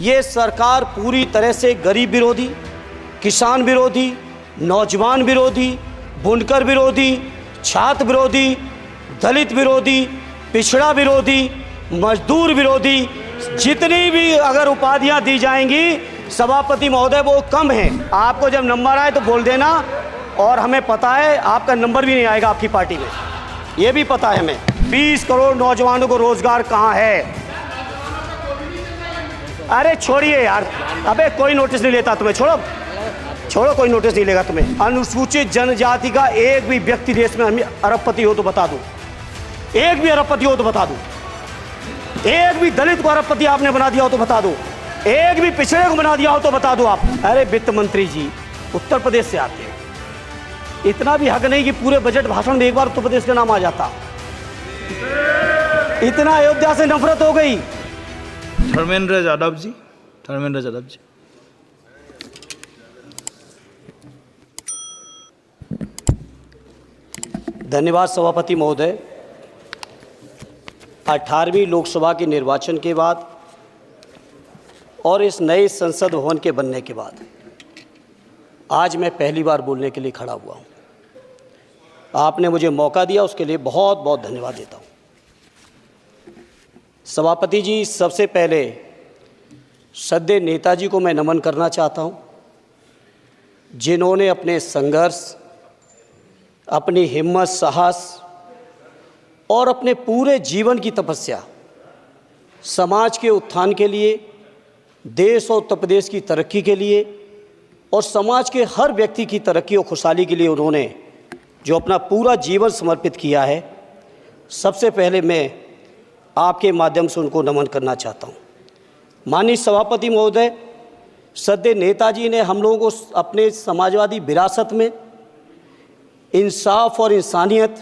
ये सरकार पूरी तरह से गरीब विरोधी, किसान विरोधी, नौजवान विरोधी, बुनकर विरोधी, छात्र विरोधी, दलित विरोधी, पिछड़ा विरोधी, मजदूर विरोधी, जितनी भी अगर उपाधियां दी जाएंगी सभापति महोदय वो कम है। आपको जब नंबर आए तो बोल देना, और हमें पता है आपका नंबर भी नहीं आएगा आपकी पार्टी में, ये भी पता है हमें। 20 करोड़ नौजवानों को रोजगार कहाँ है? अरे छोड़िए यार, अबे कोई नोटिस नहीं लेता तुम्हें, छोड़ो छोड़ो, कोई नोटिस नहीं लेगा तुम्हें। अनुसूचित जनजाति का एक भी व्यक्ति देश में अरबपति हो तो बता दो, एक भी अरबपति हो तो बता दो, एक भी दलित को अरबपति आपने बना दिया हो तो बता दो, एक भी पिछड़े को बना दिया हो तो बता दो आप। अरे वित्त मंत्री जी उत्तर प्रदेश से आते हैं, इतना भी हक नहीं कि पूरे बजट भाषण में एक बार उत्तर प्रदेश का नाम आ जाता। इतना अयोध्या से नफरत हो गई। धर्मेंद्र यादव जी, धर्मेंद्र यादव जी। धन्यवाद सभापति महोदय। 18वीं लोकसभा के निर्वाचन के बाद और इस नए संसद भवन के बनने के बाद आज मैं पहली बार बोलने के लिए खड़ा हुआ हूँ। आपने मुझे मौका दिया, उसके लिए बहुत बहुत धन्यवाद देता हूँ। सभापति जी, सबसे पहले श्रद्धेय नेताजी को मैं नमन करना चाहता हूँ, जिन्होंने अपने संघर्ष, अपनी हिम्मत, साहस और अपने पूरे जीवन की तपस्या समाज के उत्थान के लिए, देश और उत्तर प्रदेश की तरक्की के लिए और समाज के हर व्यक्ति की तरक्की और खुशहाली के लिए उन्होंने जो अपना पूरा जीवन समर्पित किया है, सबसे पहले मैं आपके माध्यम से उनको नमन करना चाहता हूँ। माननीय सभापति महोदय, श्रद्धेय नेताजी ने हम लोगों को अपने समाजवादी विरासत में इंसाफ और इंसानियत,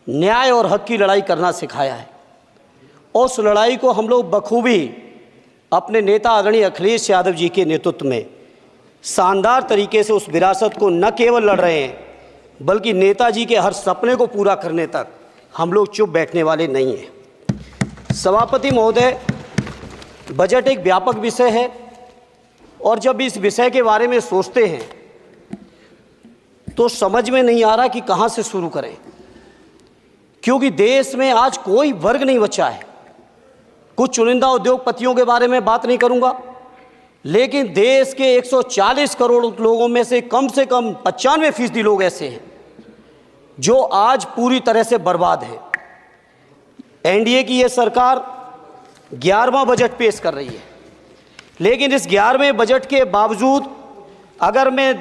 न्याय और हक की लड़ाई करना सिखाया है, और उस लड़ाई को हम लोग बखूबी अपने नेता आदरणीय अखिलेश यादव जी के नेतृत्व में शानदार तरीके से उस विरासत को न केवल लड़ रहे हैं, बल्कि नेताजी के हर सपने को पूरा करने तक हम लोग चुप बैठने वाले नहीं हैं। सभापति महोदय, बजट एक व्यापक विषय है, और जब इस विषय के बारे में सोचते हैं तो समझ में नहीं आ रहा कि कहाँ से शुरू करें, क्योंकि देश में आज कोई वर्ग नहीं बचा है। कुछ चुनिंदा उद्योगपतियों के बारे में बात नहीं करूंगा, लेकिन देश के 140 करोड़ लोगों में से कम 95% लोग ऐसे हैं जो आज पूरी तरह से बर्बाद हैं। एनडीए की ये सरकार 11वां बजट पेश कर रही है, लेकिन इस 11वें बजट के बावजूद अगर मैं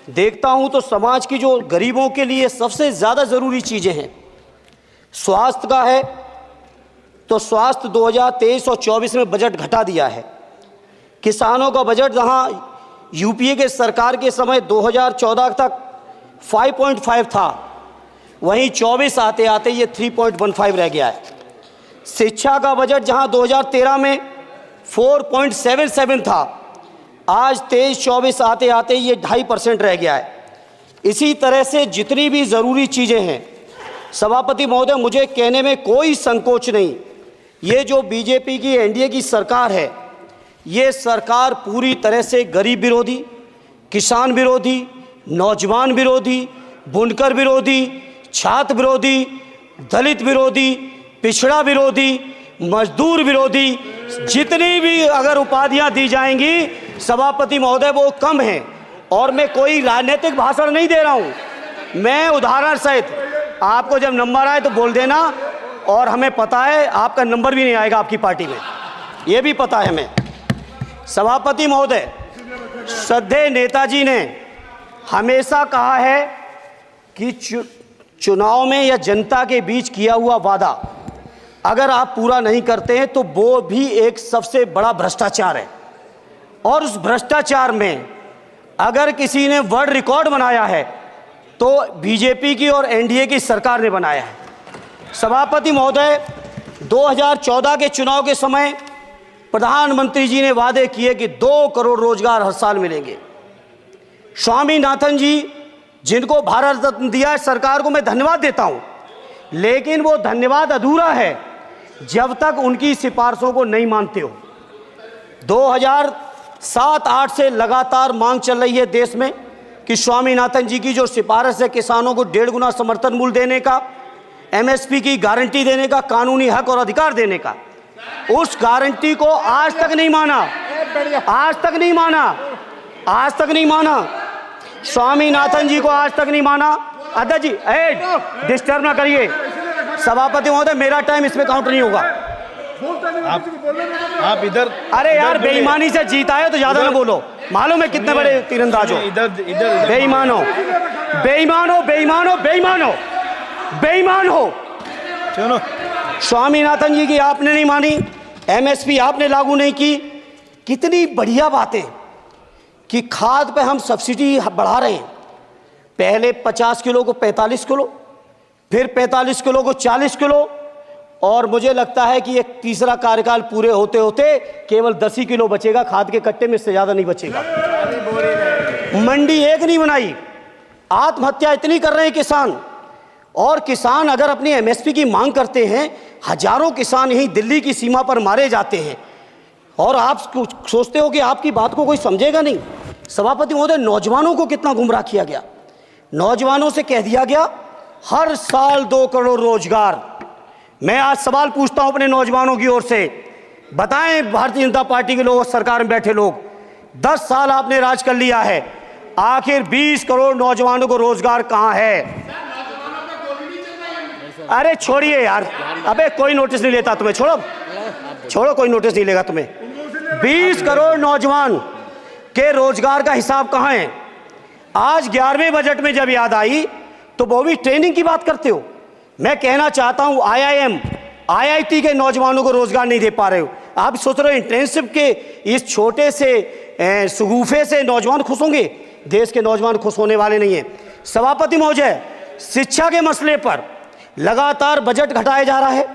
देखता हूं तो समाज की जो गरीबों के लिए सबसे ज़्यादा ज़रूरी चीज़ें हैं, स्वास्थ्य का है तो स्वास्थ्य 2023 और 24 में बजट घटा दिया है। किसानों का बजट जहां यूपीए के सरकार के समय 2014 तक 5.5 था, वहीं 24 आते आते ये 3.15 रह गया है। शिक्षा का बजट जहां 2013 में 4.77 था, आज 23-24 आते आते ये 2.5% रह गया है। इसी तरह से जितनी भी ज़रूरी चीज़ें हैं, सभापति महोदय, मुझे कहने में कोई संकोच नहीं, ये जो बीजेपी की एनडीए की सरकार है, ये सरकार पूरी तरह से गरीब विरोधी, किसान विरोधी, नौजवान विरोधी, बुनकर विरोधी, छात्र विरोधी, दलित विरोधी, पिछड़ा विरोधी, मजदूर विरोधी, जितनी भी अगर उपाधियां दी जाएंगी सभापति महोदय वो कम है। और मैं कोई राजनीतिक भाषण नहीं दे रहा हूं, मैं उदाहरण सहित, आपको जब नंबर आए तो बोल देना, और हमें पता है आपका नंबर भी नहीं आएगा आपकी पार्टी में, ये भी पता है हमें। सभापति महोदय, श्रद्धेय नेताजी ने हमेशा कहा है कि चुनाव में या जनता के बीच किया हुआ वादा अगर आप पूरा नहीं करते हैं तो वो भी एक सबसे बड़ा भ्रष्टाचार है, और उस भ्रष्टाचार में अगर किसी ने वर्ल्ड रिकॉर्ड बनाया है तो बीजेपी की और एनडीए की सरकार ने बनाया है। सभापति महोदय, 2014 के चुनाव के समय प्रधानमंत्री जी ने वादे किए कि 2 करोड़ रोजगार हर साल मिलेंगे। स्वामीनाथन जी, जिनको भारत रत्न दिया है, सरकार को मैं धन्यवाद देता हूं, लेकिन वो धन्यवाद अधूरा है जब तक उनकी सिफारिशों को नहीं मानते हो। 2007-8 से लगातार मांग चल रही है देश में कि स्वामीनाथन जी की जो सिफारिश है किसानों को 1.5 गुना समर्थन मूल्य देने का, एमएसपी की गारंटी देने का, कानूनी हक और अधिकार देने का, उस गारंटी को आज तक नहीं माना, आज तक नहीं माना, आज तक नहीं माना। स्वामीनाथन जी को आज तक नहीं माना। अध्यक्ष जी डिस्टर्ब ना करिए। सभापति महोदय, मेरा टाइम इसमें काउंट नहीं होगा। आप इधर, अरे यार, बेईमानी से जीता है तो ज्यादा ना बोलो। मालूम है कितने बड़े तीरंदाज हो। इधर इधर बेईमान हो, बेईमान हो, बेईमान हो, बेईमान हो, बेईमान हो। चलो, स्वामीनाथन जी की आपने नहीं मानी, एमएसपी आपने लागू नहीं की। कितनी बढ़िया बातें कि खाद पे हम सब्सिडी बढ़ा रहे हैं। पहले 50 किलो को 45 किलो, फिर 45 किलो को 40 किलो, और मुझे लगता है कि एक तीसरा कार्यकाल पूरे होते होते केवल 10 ही किलो बचेगा खाद के कट्टे में, इससे ज़्यादा नहीं बचेगा। मंडी एक नहीं बनाई। आत्महत्या इतनी कर रहे हैं किसान, और किसान अगर अपनी एमएसपी की मांग करते हैं, हजारों किसान यहीं दिल्ली की सीमा पर मारे जाते हैं, और आप सोचते हो कि आपकी बात को कोई समझेगा नहीं। सभापति महोदय, नौजवानों को कितना गुमराह किया गया। नौजवानों से कह दिया गया हर साल 2 करोड़ रोजगार। मैं आज सवाल पूछता हूं अपने नौजवानों की ओर से, बताएं भारतीय जनता पार्टी के लोग, सरकार में बैठे लोग, 10 साल आपने राज कर लिया है, आखिर 20 करोड़ नौजवानों को रोजगार कहां है? अरे छोड़िए यार, अबे कोई नोटिस नहीं लेता तुम्हें, छोड़ो छोड़ो, कोई नोटिस नहीं लेगा तुम्हें। 20 करोड़ नौजवान के रोजगार का हिसाब कहां है? आज 11वें बजट में जब याद आई तो वो भी ट्रेनिंग की बात करते हो। मैं कहना चाहता हूं आईआईएम, आईआईटी के नौजवानों को रोजगार नहीं दे पा रहे हो। आप सोच रहे हो इंटर्नशिप के इस छोटे से शगुफे से नौजवान खुश होंगे? देश के नौजवान खुश होने वाले नहीं है। सभापति महोदय, शिक्षा के मसले पर लगातार बजट घटाया जा रहा है,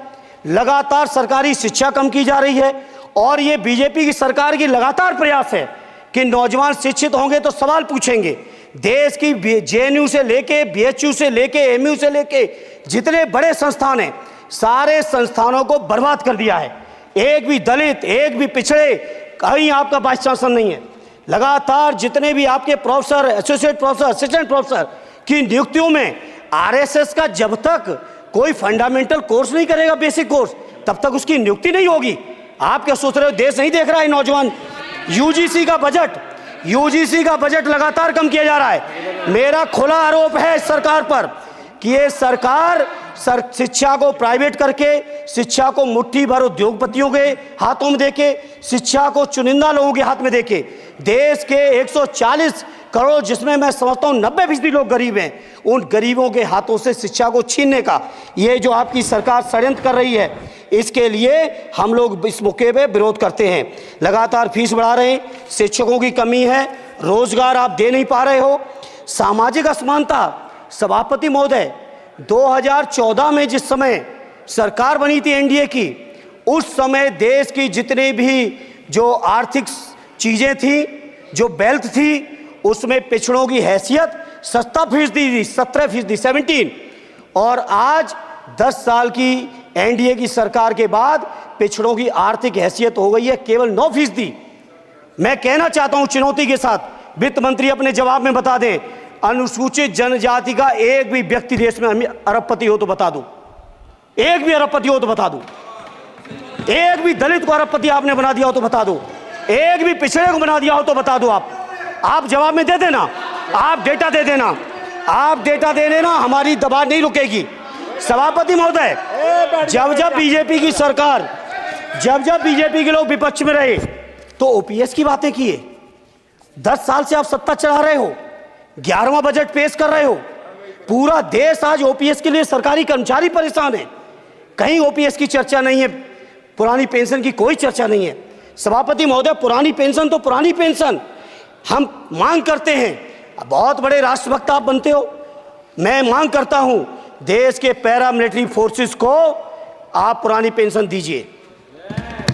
लगातार सरकारी शिक्षा कम की जा रही है, और ये बीजेपी की सरकार की लगातार प्रयास है कि नौजवान शिक्षित होंगे तो सवाल पूछेंगे। देश की जेएनयू से लेके, बीएचयू से लेके, एमयू से लेके जितने बड़े संस्थान हैं, सारे संस्थानों को बर्बाद कर दिया है। एक भी दलित, एक भी पिछड़े, कहीं आपका वाइस चांसलर नहीं है। लगातार जितने भी आपके professor, associate professor, assistant professor की नियुक्तियों में आरएसएस का जब तक कोई फंडामेंटल कोर्स नहीं करेगा, बेसिक कोर्स, तब तक उसकी नियुक्ति नहीं होगी। आप क्या सोच रहे हो देश नहीं देख रहा है नौजवान? यूजीसी का बजट लगातार कम किया जा रहा है। मेरा खुला आरोप है इस सरकार पर कि ये सरकार शिक्षा को प्राइवेट करके, शिक्षा को मुट्ठी भर उद्योगपतियों के हाथों में देके, शिक्षा को चुनिंदा लोगों के हाथ में देके, देश के 140 करोड़, जिसमें मैं समझता हूं 90% लोग गरीब हैं, उन गरीबों के हाथों से शिक्षा को छीनने का ये जो आपकी सरकार षड्यंत्र कर रही है, इसके लिए हम लोग इस मौके पे विरोध करते हैं। लगातार फीस बढ़ा रहे हैं, शिक्षकों की कमी है, रोजगार आप दे नहीं पा रहे हो, सामाजिक असमानता। सभापति महोदय, 2014 में जिस समय सरकार बनी थी एनडीए की, उस समय देश की जितने भी जो आर्थिक चीज़ें थी, जो वेल्थ थी, उसमें पिछड़ों की हैसियत 17% थी, 17%, 17। और आज 10 साल की एनडीए की सरकार के बाद पिछड़ों की आर्थिक हैसियत हो गई है केवल 9%। मैं कहना चाहता हूं चुनौती के साथ, वित्त मंत्री अपने जवाब में बता दें, अनुसूचित जनजाति का एक भी व्यक्ति देश में अरबपति हो तो बता दो, एक भी अरबपति हो तो बता दो, एक भी दलित को अरबपति आपने बना दिया हो तो बता दो, एक भी पिछड़े को बना दिया हो तो बता दो। आप जवाब में दे देना, आप डेटा दे देना, आप डेटा दे देना, हमारी दबाव नहीं रुकेगी। सभापति महोदय, जब बीजेपी की सरकार, जब बीजेपी के लोग विपक्ष में रहे तो ओपीएस की बातें किए। 10 साल से आप सत्ता चला रहे हो, 11वां बजट पेश कर रहे हो, पूरा देश आज ओपीएस के लिए सरकारी कर्मचारी परेशान है, कहीं ओपीएस की चर्चा नहीं है, पुरानी पेंशन की कोई चर्चा नहीं है। सभापति महोदय, पुरानी पेंशन तो पुरानी पेंशन हम मांग करते हैं। बहुत बड़े राष्ट्रभक्त आप बनते हो, मैं मांग करता हूं देश के पैरामिलिट्री फोर्सेस को आप पुरानी पेंशन दीजिए।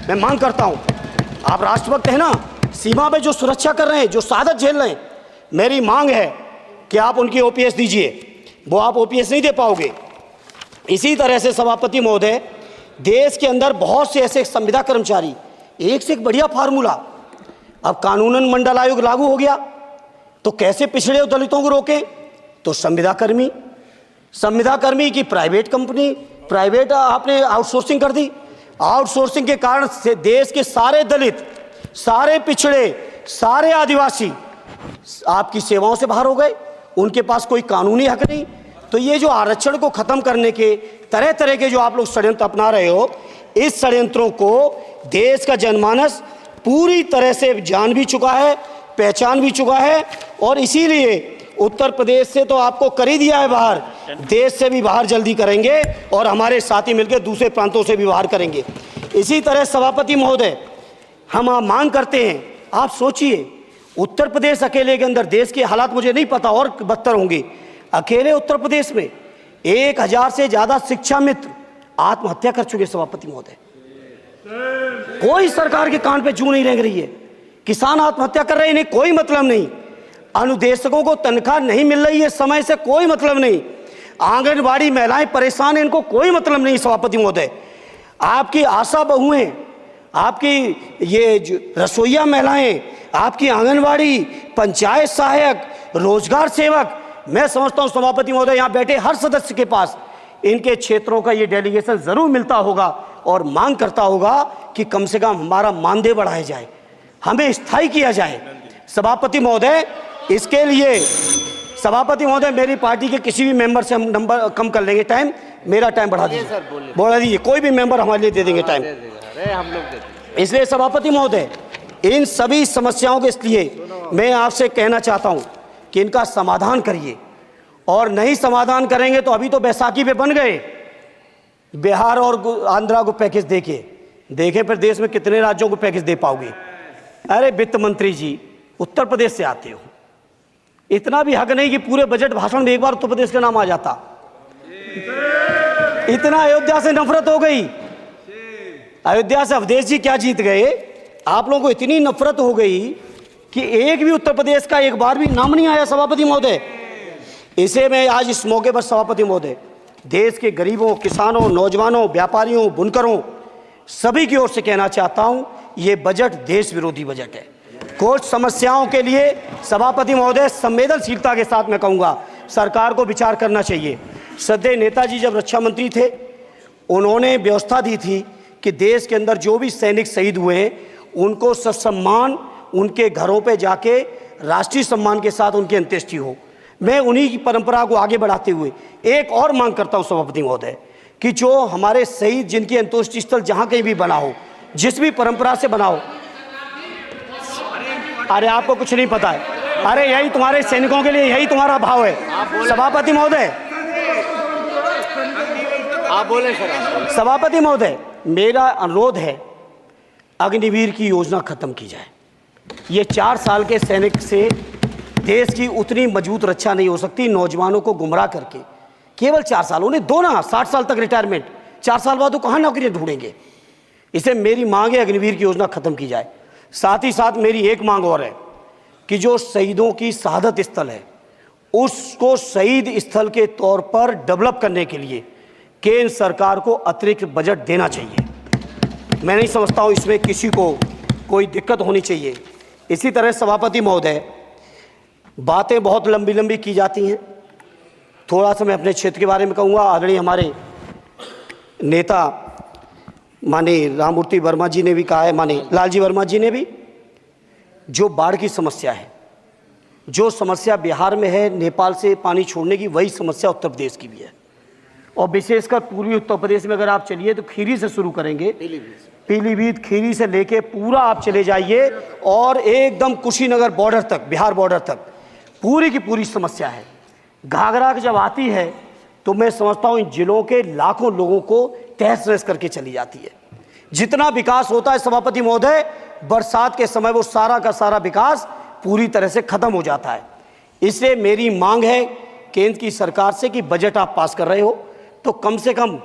मैं मांग करता हूं, आप राष्ट्रभक्त हैं ना, सीमा पे जो सुरक्षा कर रहे हैं, जो शहादत झेल रहे हैं, मेरी मांग है कि आप उनकी ओपीएस दीजिए। वो आप ओपीएस नहीं दे पाओगे। इसी तरह से सभापति महोदय, देश के अंदर बहुत से ऐसे संविदा कर्मचारी, एक से एक बढ़िया फार्मूला, अब कानूनन मंडल आयोग लागू हो गया तो कैसे पिछड़े और दलितों को रोकें? तो संविदा कर्मी की प्राइवेट कंपनी, प्राइवेट आपने आउटसोर्सिंग कर दी। आउटसोर्सिंग के कारण से देश के सारे दलित, सारे पिछड़े, सारे आदिवासी आपकी सेवाओं से बाहर हो गए, उनके पास कोई कानूनी हक नहीं। तो ये जो आरक्षण को खत्म करने के तरह तरह के जो आप लोग षड्यंत्र अपना रहे हो, इस षड्यंत्रों को देश का जनमानस पूरी तरह से जान भी चुका है, पहचान भी चुका है, और इसीलिए उत्तर प्रदेश से तो आपको कर ही दिया है बाहर, देश से भी बाहर जल्दी करेंगे और हमारे साथी मिलकर दूसरे प्रांतों से भी बाहर करेंगे। इसी तरह सभापति महोदय, हम मांग करते हैं, आप सोचिए उत्तर प्रदेश अकेले के अंदर, देश के हालात मुझे नहीं पता और बदतर होंगे, अकेले उत्तर प्रदेश में 1000 से ज़्यादा शिक्षा मित्र आत्महत्या कर चुके। सभापति महोदय, कोई सरकार के कान पे जूं नहीं रेंग रही है। किसान आत्महत्या कर रहे हैं, इन्हें कोई मतलब नहीं। अनुदेशकों को तनख्वाह नहीं मिल रही है समय से, कोई मतलब नहीं। आंगनबाड़ी महिलाएं परेशान हैं, इनको कोई मतलब नहीं। सभापति महोदय, आपकी आशा बहुएं, आपकी ये रसोईया महिलाएं, आपकी आंगनबाड़ी, पंचायत सहायक, रोजगार सेवक, मैं समझता हूं सभापति महोदय यहाँ बैठे हर सदस्य के पास इनके क्षेत्रों का ये डेलीगेशन जरूर मिलता होगा और मांग करता होगा कि कम से कम हमारा मानदेय बढ़ाया जाए, हमें स्थायी किया जाए। सभापति महोदय, इसके लिए सभापति महोदय मेरी पार्टी के किसी भी मेंबर से हम नंबर कम कर लेंगे, टाइम, मेरा टाइम बढ़ा दीजिए, बढ़ा दीजिए, कोई भी मेंबर हमारे लिए दे देंगे टाइम। हम लोग इसलिए सभापति महोदय, इन सभी समस्याओं के लिए मैं आपसे कहना चाहता हूं कि इनका समाधान करिए, और नहीं समाधान करेंगे तो अभी तो बैसाखी पे बन गए, बिहार और आंध्रा को पैकेज देखे फिर देश में कितने राज्यों को पैकेज दे पाओगे? अरे वित्त मंत्री जी, उत्तर प्रदेश से आते हो, इतना भी हक नहीं कि पूरे बजट भाषण में एक बार उत्तर प्रदेश का नाम आ जाता। इतना अयोध्या से नफरत हो गई, अयोध्या से अवधेश जी क्या जीत गए, आप लोगों को इतनी नफरत हो गई कि एक भी उत्तर प्रदेश का एक बार भी नाम नहीं आया। सभापति महोदय, इसे मैं आज इस मौके पर सभापति महोदय देश के गरीबों, किसानों, नौजवानों, व्यापारियों, बुनकरों सभी की ओर से कहना चाहता हूं, ये बजट देश विरोधी बजट है। कुछ समस्याओं के लिए सभापति महोदय संवेदनशीलता के साथ मैं कहूँगा सरकार को विचार करना चाहिए। श्रद्धेय नेताजी जब रक्षा मंत्री थे, उन्होंने व्यवस्था दी थी कि देश के अंदर जो भी सैनिक शहीद हुए हैं उनको ससम्मान उनके घरों पे जाके राष्ट्रीय सम्मान के साथ उनकी अंत्येष्टि हो। मैं उन्हीं की परंपरा को आगे बढ़ाते हुए एक और मांग करता हूं सभापति महोदय कि जो हमारे शहीद जिनकी अंत्येष्टि स्थल जहां कहीं भी बना हो, जिस भी परंपरा से बना हो, अरे आपको कुछ नहीं पता है, अरे यही तुम्हारे सैनिकों के लिए यही तुम्हारा भाव है। सभापति महोदय, आप बोले सर। सभापति महोदय, मेरा अनुरोध है अग्निवीर की योजना खत्म की जाए। ये 4 साल के सैनिक से देश की उतनी मजबूत रक्षा नहीं हो सकती। नौजवानों को गुमराह करके केवल 4 साल, उन्हें दो ना 60 साल तक रिटायरमेंट, 4 साल बाद वो कहाँ नौकरी ढूंढेंगे? इसे मेरी मांग है अग्निवीर की योजना खत्म की जाए। साथ ही साथ मेरी एक मांग और है कि जो शहीदों की शहादत स्थल है उसको शहीद स्थल के तौर पर डेवलप करने के लिए केंद्र सरकार को अतिरिक्त बजट देना चाहिए। मैं नहीं समझता हूँ इसमें किसी को कोई दिक्कत होनी चाहिए। इसी तरह सभापति महोदय, बातें बहुत लंबी लंबी की जाती हैं, थोड़ा सा मैं अपने क्षेत्र के बारे में कहूँगा। आदरणीय हमारे नेता माननीय राममूर्ति वर्मा जी ने भी कहा है, माननीय लालजी वर्मा जी ने भी, जो बाढ़ की समस्या है, जो समस्या बिहार में है नेपाल से पानी छोड़ने की, वही समस्या उत्तर प्रदेश की भी है। और विशेषकर पूर्वी उत्तर प्रदेश में अगर आप चलिए तो खीरी से शुरू करेंगे, पीलीभीत खीरी से लेके पूरा आप चले जाइए और एकदम कुशीनगर बॉर्डर तक, बिहार बॉर्डर तक पूरी की पूरी समस्या है। घाघरा जब आती है तो मैं समझता हूँ इन जिलों के लाखों लोगों को तहस नहस करके चली जाती है। जितना विकास होता है सभापति महोदय, बरसात के समय वो सारा का सारा विकास पूरी तरह से खत्म हो जाता है। इसलिए मेरी मांग है केंद्र की सरकार से कि बजट आप पास कर रहे हो तो कम से कम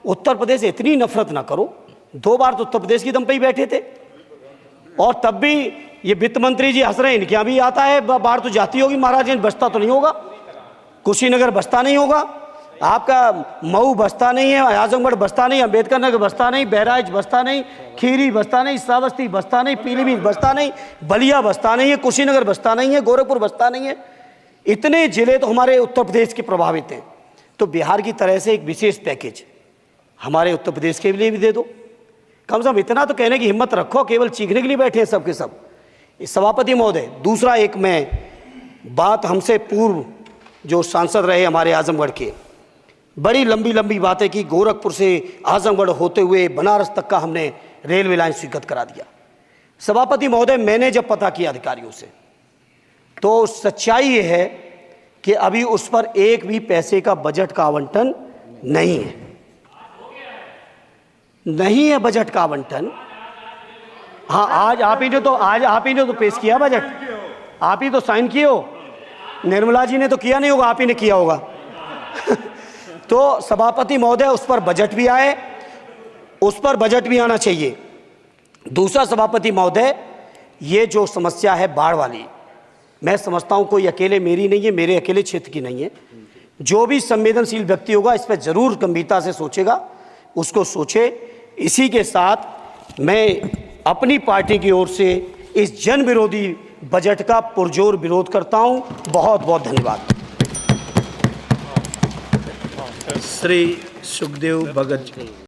उत्तर प्रदेश से इतनी नफरत ना करो। 2 बार तो उत्तर प्रदेश की दम पे ही बैठे थे और तब भी ये वित्त मंत्री जी हंस रहे हैं, इनके यहाँ भी आता है बाढ़ तो जाती होगी महाराज, बचता तो नहीं होगा, कुशीनगर बचता नहीं होगा। आपका मऊ बसता नहीं है, आजमगढ़ बसता नहीं, अम्बेडकर नगर बसता नहीं, बहराइच बसता नहीं, खीरी बसता नहीं, श्रावस्ती बसता नहीं, पीलीभीत बसता नहीं, बलिया बसता नहीं है, कुशीनगर बसता नहीं है, गोरखपुर बसता नहीं है। इतने जिले तो हमारे उत्तर प्रदेश के प्रभावित हैं। तो बिहार की तरह से एक विशेष पैकेज हमारे उत्तर प्रदेश के लिए भी दे दो। कम से कम इतना तो कहने की हिम्मत रखो, केवल चीखने के लिए बैठे हैं सब के सब। सभापति महोदय, दूसरा एक मैं बात, हमसे पूर्व जो सांसद रहे हमारे आजमगढ़ के, बड़ी लंबी लंबी बातें की। गोरखपुर से आजमगढ़ होते हुए बनारस तक का हमने रेलवे लाइन स्वीकृत करा दिया। सभापति महोदय, मैंने जब पता किया अधिकारियों से, तो सच्चाई ये है कि अभी उस पर एक भी पैसे का बजट का आवंटन नहीं है। नहीं है बजट का आवंटन। हाँ, आज आप ही ने तो पेश किया बजट, आप ही तो साइन किए हो। निर्मला जी ने तो किया नहीं होगा, आप ही ने किया होगा। तो सभापति महोदय, उस पर बजट भी आए, उस पर बजट भी आना चाहिए। दूसरा सभापति महोदय, ये जो समस्या है बाढ़ वाली, मैं समझता हूं कोई अकेले मेरी नहीं है, मेरे अकेले क्षेत्र की नहीं है। जो भी संवेदनशील व्यक्ति होगा इस पर जरूर गंभीरता से सोचेगा, उसको सोचे। इसी के साथ मैं अपनी पार्टी की ओर से इस जन विरोधी बजट का पुरजोर विरोध करता हूं। बहुत बहुत धन्यवाद। श्री सुखदेव भगत जी।